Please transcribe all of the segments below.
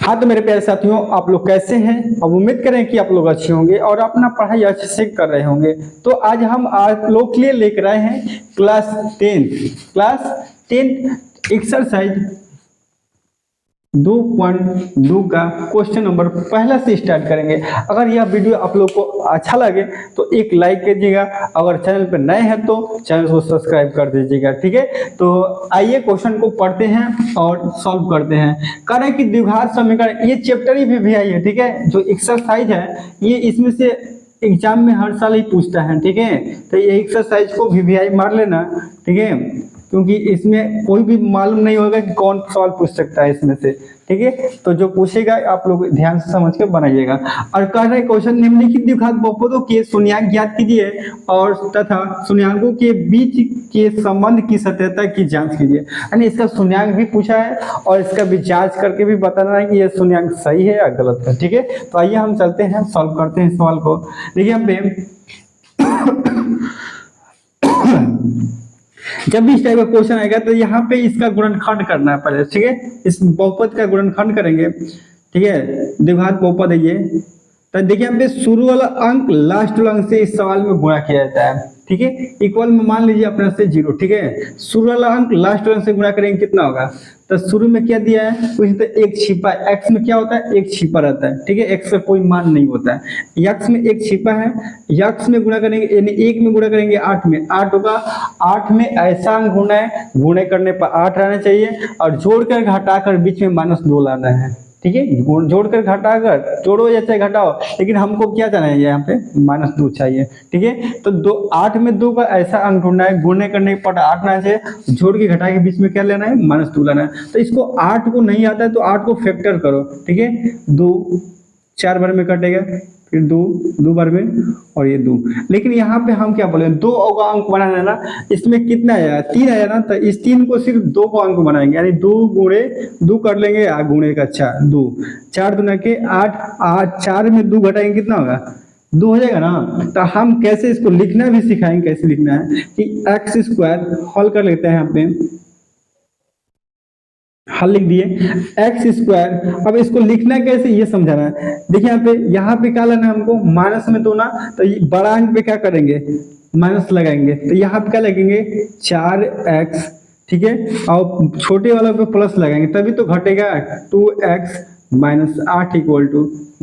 हाँ तो मेरे प्यारे साथियों, आप लोग कैसे हैं। अब उम्मीद करें कि आप लोग अच्छे होंगे और अपना पढ़ाई अच्छे से कर रहे होंगे। तो आज हम आप लोग के लिए लेकर आए हैं क्लास 10 एक्सरसाइज 2.2 का क्वेश्चन नंबर पहला से स्टार्ट करेंगे। अगर यह वीडियो आप लोग को अच्छा लगे तो एक लाइक कीजिएगा, अगर चैनल पर नए हैं तो चैनल को सब्सक्राइब कर दीजिएगा। ठीक है, तो आइए क्वेश्चन को पढ़ते हैं और सॉल्व करते हैं। कह रहे हैं कि द्विघात समीकरण, ये चैप्टर ही भी आई है। ठीक है, जो एक्सरसाइज है ये इसमें से एग्जाम में हर साल ही पूछता है। ठीक है, तो ये एक्सरसाइज को भी मार लेना। ठीक है, क्योंकि इसमें कोई भी मालूम नहीं होगा कि कौन सवाल पूछ सकता है इसमें से। ठीक है, तो जो पूछेगा आप लोग ध्यान से समझ के बनाइएगा। और कह रहे क्वेश्चन, निम्नलिखित द्विघात बहुपदों के शून्यांक ज्ञात कीजिए और तथा शून्याङ्कों के बीच के संबंध की सत्यता की जांच कीजिए। यानी इसका शून्याङ्क भी पूछा है और इसका भी जांच करके भी बताना है कि यह शून्याङ्क सही है या गलत है। ठीक है, तो आइए हम चलते हैं, सॉल्व करते हैं इस सवाल को। देखिए यहाँ पे जब भी इस टाइप का क्वेश्चन आएगा तो यहाँ पे इसका गुणनखंड करना है पहले। ठीक है, इस बहुपद का गुणनखंड करेंगे। ठीक है, द्विघात बहुपद है ये। तो देखिए यहाँ पे शुरू वाला अंक लास्ट वाला अंक से इस सवाल में गुणा किया जाता है। ठीक है, इक्वल में मान लीजिए अपने से 0। ठीक है, शुरू वाला अंक लास्ट वाला से गुणा करेंगे कितना होगा। तो शुरू में क्या दिया है, कुछ तो एक छिपा, एक्स में क्या होता है, एक छिपा रहता है। ठीक है, एक्स का कोई मान नहीं होता है, यक्स में एक छिपा है। यक्स में गुणा करेंगे यानी 1 में गुणा करेंगे 8 में 8 होगा। 8 में ऐसा अंक गुणा है, गुणे करने पर 8 रहना चाहिए और जोड़कर घटाकर बीच में -2 लाना है। ठीक है, जोड़कर घटाकर, जोड़ो या चाहे घटाओ, लेकिन हमको क्या जाना है, यहाँ पे -2 चाहिए। ठीक है, तो 8 में 2 का ऐसा अंक ढूंढना है, गुणने करने पर 8 ना चाहिए, जोड़ के घटा के बीच में क्या लेना है, -2 लाना है। तो इसको 8 को नहीं आता है तो 8 को फैक्टर करो। ठीक है, 2 4 बार में कटेगा, फिर 2 बार में और ये 2। लेकिन यहाँ पे हम क्या बोले, 2 का अंक बनाना है ना, इसमें कितना आया, 3 आया ना, तो इस 3 को सिर्फ 2 को अंक बनाएंगे, यानी 2 गुणे 2 कर लेंगे, गुणे का 4, 2 4 दूना के 8, 4 में 2 घटाएंगे कितना होगा, 2 हो जाएगा ना। तो हम कैसे इसको लिखना भी सिखाएंगे, कैसे लिखना है कि x² हल कर लेते हैं। यहाँ पे हल लिख दिए x²। अब इसको लिखना कैसे ये समझाना है। देखिए यहाँ पे क्या लेना है हमको, माइनस में 2 ना, तो बड़ा अंक पे क्या करेंगे, माइनस लगाएंगे। तो यहाँ पे क्या लगेंगे 4x। ठीक है, और छोटे वाला पे प्लस लगाएंगे तभी तो घटेगा, 2x - 8 =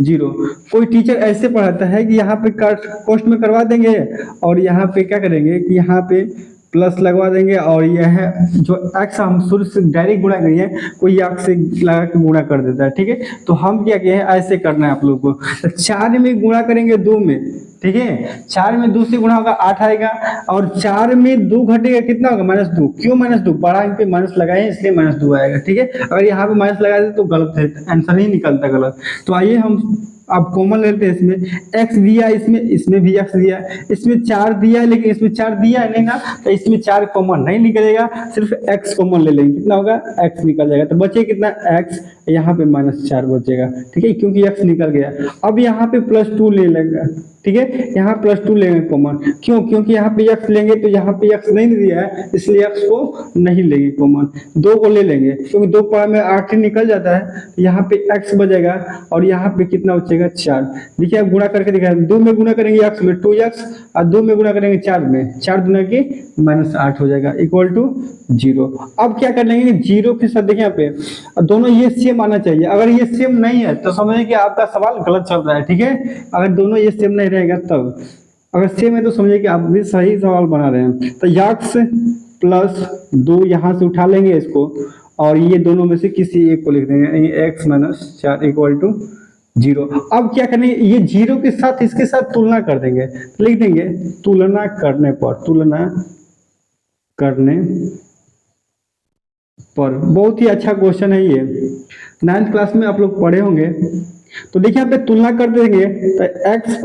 0। कोई टीचर ऐसे पढ़ाता है कि यहाँ पे कोष्ठ में करवा देंगे और यहाँ पे क्या करेंगे कि यहाँ पे प्लस लगवा देंगे और यह जो x हम शुरू से डायरेक्ट गुणा करिए, कोई x से लगा के गुणा कर देता है। ठीक है, तो हम क्या किए हैं, ऐसे करना है आप लोग को। तो 4 में गुणा करेंगे 2 में। ठीक है, 4 में 2 से गुणा होगा 8 आएगा और 4 में 2 घटेगा कितना होगा, -2। क्यों -2, बड़ा अंक पे माइनस लगाए इसलिए -2 आएगा। ठीक है, अगर यहाँ पे माइनस लगा दे तो गलत है, आंसर ही निकलता गलत। तो आइए हम अब कॉमन लेते हैं। इसमें x दिया, इसमें भी x दिया, इसमें 4 दिया है लेकिन इसमें 4 दिया है नहीं ना, तो इसमें 4 कॉमन नहीं निकलेगा, सिर्फ x कॉमन ले लेंगे, कितना होगा, x निकल जाएगा। तो बचे कितना, x, यहाँ पे -4 बचेगा। ठीक है, क्योंकि x निकल गया। अब यहाँ पे +2 ले लेंगे। ठीक है, यहाँ +2 लेंगे कॉमन, क्यों, क्योंकि यहाँ पे x लेंगे तो यहाँ पे x नहीं दिया है, इसलिए x को नहीं लेंगे कॉमन। 2 को ले लेंगे क्योंकि 2 पावर में 8 ही निकल जाता है, यहाँ पे x बचेगा और यहाँ पे कितना बचेगा, 4। देखिए आप गुणा करके दिखाएं, 2 में गुणा करेंगे x में 2x और 2 में गुणा करेंगे 4 में, 4 दूना के -8 हो जाएगा = 0। अब क्या कर लेंगे, 0 के साथ देखिए यहाँ पे दोनों ये सेम आना चाहिए। अगर ये सेम नहीं है तो समझिए कि आपका सवाल गलत चल रहा है। ठीक है, अगर दोनों ये सेम नहीं रहेगा तब, अगर सेम है तो समझिए कि आप भी सही सवाल बना रहे हैं। तो x + 2 यहाँ से उठा लेंगे इसको और ये दोनों में से किसी एक को लिख देंगे, x - 4 = 0। अब क्या करेंगे, ये 0 के साथ इसके साथ तुलना कर देंगे, लिख देंगे तुलना करने पर। बहुत ही अच्छा क्वेश्चन है ये, 9th क्लास में आप लोग पढ़े होंगे। तो देखिए यहाँ पे तुलना कर देंगे तो x +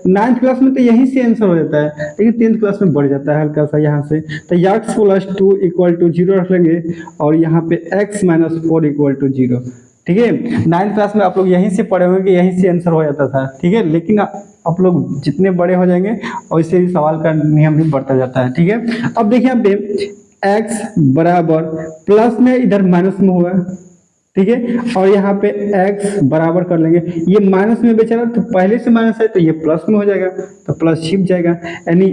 9th क्लास में तो यहीं से आंसर हो जाता है, लेकिन 10th क्लास में बढ़ जाता है हल्का सा यहाँ से। तो x + 2 = 0 रख लेंगे और यहाँ पे x - 4 = 0। ठीक है, 9th क्लास में आप लोग यहीं से पढ़े होंगे कि यहीं से आंसर हो जाता था। ठीक है, लेकिन आप लोग जितने बड़े हो जाएंगे वैसे ही सवाल का नियम भी बढ़ता जाता है। ठीक है, अब देखिए यहाँ पे x बराबर प्लस में इधर माइनस में हुआ, ठीक है। और यहाँ पे x बराबर कर लेंगे, ये माइनस में बेचारा तो पहले से माइनस है तो ये प्लस में हो जाएगा, तो प्लस छिप जाएगा, यानी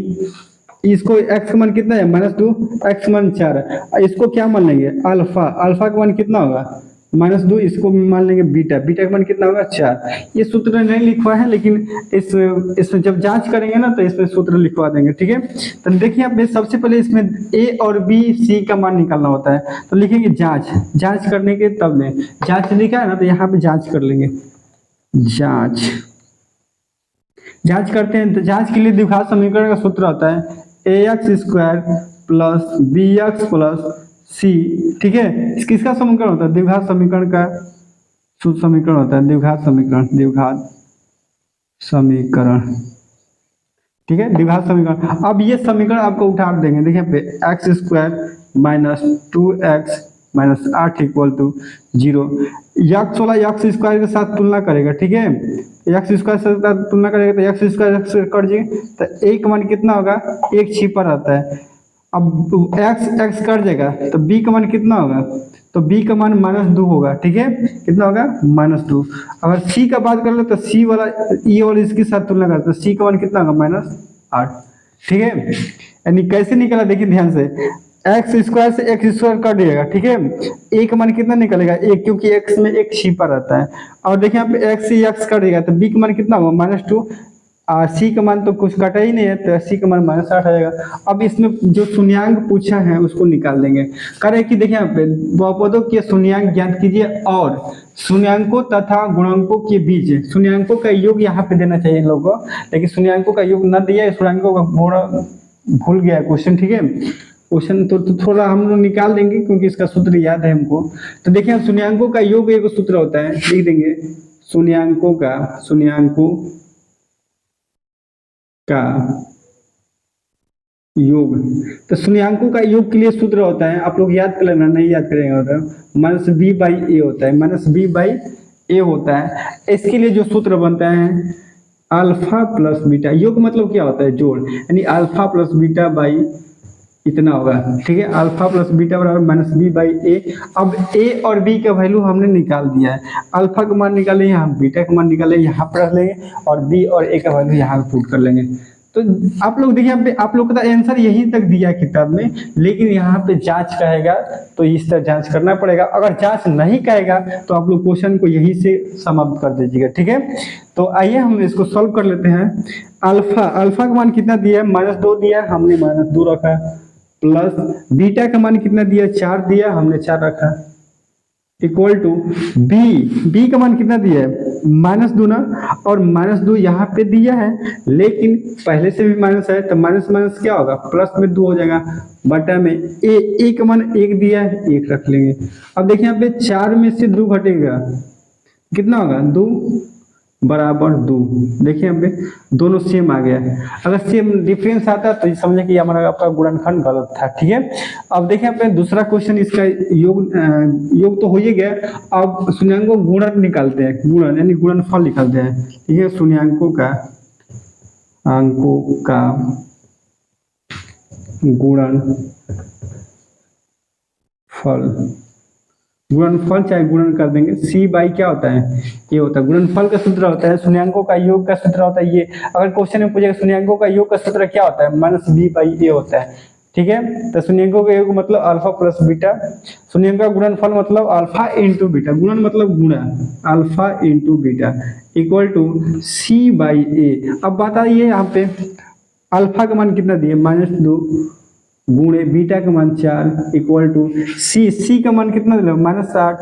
इसको x का मान कितना है -2, x मान 4 है। इसको क्या मान लेंगे अल्फा, अल्फा का मान कितना होगा -2, इसको मान लेंगे बीटा, बीटा का मान कितना होगा 4। ये सूत्र नहीं लिखवा है लेकिन इसमें जब जांच करेंगे ना तो इसमें सूत्र लिखवा देंगे, ठीक है। तो देखिए आप सबसे पहले इसमें a और b c का मान निकालना होता है, तो लिखेंगे जांच, जांच करने के तब लें, जांच लिखा है ना तो यहाँ पे जांच कर लेंगे, जांच, जांच करते हैं। तो जांच के लिए द्विघात समीकरण का सूत्र होता है ax² plus bx plus c, ठीक है। किसका समीकरण होता है द्विघात समीकरण का, शुद्ध समीकरण होता है द्विघात समीकरण, द्विघात समीकरण, ठीक है, द्विघात समीकरण। अब ये समीकरण आपको उठा देंगे, देखिए पे x² minus 2x minus 8 equal to 0, x वाला यक्स स्क्वायर के साथ तुलना करेगा, ठीक है, यक्स स्क्वायर से तुलना करेगा तो यक्स स्क्वायर कर जाएगा तो एक मान कितना होगा, एक छिपा रहता है। अब x कट जाएगा तो b का मान कितना होगा, तो b का मान -2 होगा, ठीक है, कितना होगा -2। अगर c का बात कर लो तो c वाला e वाला इसके साथ तुलना करते तो c का मान कितना होगा -8, ठीक है। यानी कैसे निकला देखिए ध्यान से, x² से x² कट जाएगा, ठीक है, a का मान कितना निकलेगा 1, क्योंकि x में एक छिपा रहता है। और देखिए यहाँ पे x से x कट जाएगा तो b का मान कितना होगा -2, और c का मान तो कुछ कटा ही नहीं है तो c का मान -8 आ जाएगा। अब इसमें जो शून्यांक पूछा है उसको निकाल देंगे, करे कि देखिए यहाँ पे बहुपदों के शून्यांक ज्ञात कीजिए और शून्यांकों तथा गुणांकों के बीच शून्यांकों का योग यहाँ पे देना चाहिए लोगों को, लेकिन शून्यांकों का योग न दिया, शून्यांकों का थोड़ा भूल गया क्वेश्चन, ठीक है। क्वेश्चन तो थोड़ा हम लोग निकाल देंगे क्योंकि इसका सूत्र याद है हमको। तो देखिए शून्यांकों का योग एक सूत्र होता है, लिख देंगे शून्यांकों का योग। तो शून्यांकों का योग के लिए सूत्र होता है, आप लोग याद कर लेना, नहीं याद करेंगे तो -b/a होता है, -b/a होता है। इसके लिए जो सूत्र बनता है अल्फा प्लस बीटा, योग मतलब क्या होता है जोड़, यानी अल्फा प्लस बीटा बाई इतना होगा, ठीक है, अल्फा प्लस बीटा बराबर -b/a। अब a और b का वैल्यू हमने निकाल दिया है, अल्फा का मान निकाले, यहाँ बीटा का मान निकाले, यहाँ पर रख लेंगे और b और a का वैल्यू यहाँ पुट कर लेंगे। तो आप लोग देखिए आप लोग का आंसर यहीं तक दिया है किताब में, लेकिन यहाँ पे जांच कहेगा तो इस तरह जांच करना पड़ेगा, अगर जांच नहीं कहेगा तो आप लोग क्वेश्चन को यहीं से समाप्त कर दीजिएगा, ठीक है। तो आइए हम इसको सॉल्व कर लेते हैं। अल्फा का मान कितना दिया है -2 दिया, हमने -2 रखा, प्लस बीटा का मान कितना दिया 4 दिया, हमने 4 रखा, इक्वल टू बी का मान कितना दिया है -2 ना, और -2 यहाँ पे दिया है लेकिन पहले से भी माइनस है तो माइनस माइनस क्या होगा प्लस में 2 हो जाएगा, बटा में ए का मान 1 दिया है 1 रख लेंगे। अब देखिए यहाँ पे 4 में से 2 घटेगा कितना होगा 2 बराबर 2, देखिए यहाँ पे दोनों सेम आ गया है, अगर सेम डिफरेंस आता तो समझे कि हमारा आपका गुणनखंड गलत था, ठीक है। अब देखिए यहाँ पे दूसरा क्वेश्चन, इसका योग तो हो ही गया, अब शून्यांकों गुणन निकालते हैं, गुणन यानी गुणनफल निकालते हैं, ठीक है, शून्यांकों का गुणनफल चाहे गुणन कर देंगे, c/, क्या होता है ये होता है गुणनफल का सूत्र होता है, शून्यांकों का योग का सूत्र होता है ये। अगर क्वेश्चन में पूछेगा शून्यांकों का योग का सूत्र क्या होता है -b/a होता है, ठीक है। तो शून्यांकों का योग मतलब अल्फा प्लस बीटा, शून्यांकों का गुणनफल मतलब अल्फा इंटू बीटा, गुणन मतलब गुणा, alpha into beta equal to c/a। अब बताइए यहाँ पे अल्फा का मान कितना दिए -2 गुणे बीटा का मान 4 इक्वल टू सी का मान कितना दिया -8,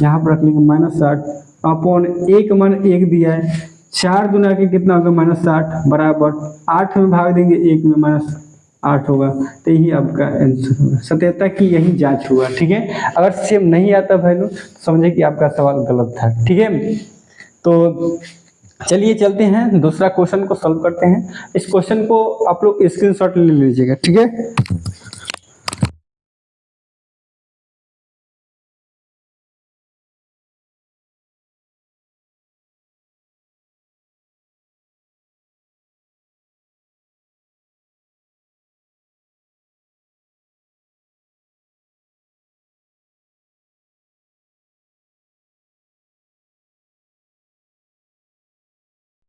यहाँ पर रख लेंगे -8 अपॉन a का मान 1 दिया है, 4 दुना के कितना होगा -8 बराबर 8 में भाग देंगे 1 में -8 होगा, तो यही आपका आंसर होगा। सत्यता की यही जांच हुआ, ठीक है। अगर सेम नहीं आता वैल्यू समझे कि आपका सवाल गलत था, ठीक है। तो चलिए चलते हैं दूसरा क्वेश्चन को सॉल्व करते हैं। इस क्वेश्चन को आप लोग स्क्रीनशॉट ले लीजिएगा, ठीक है।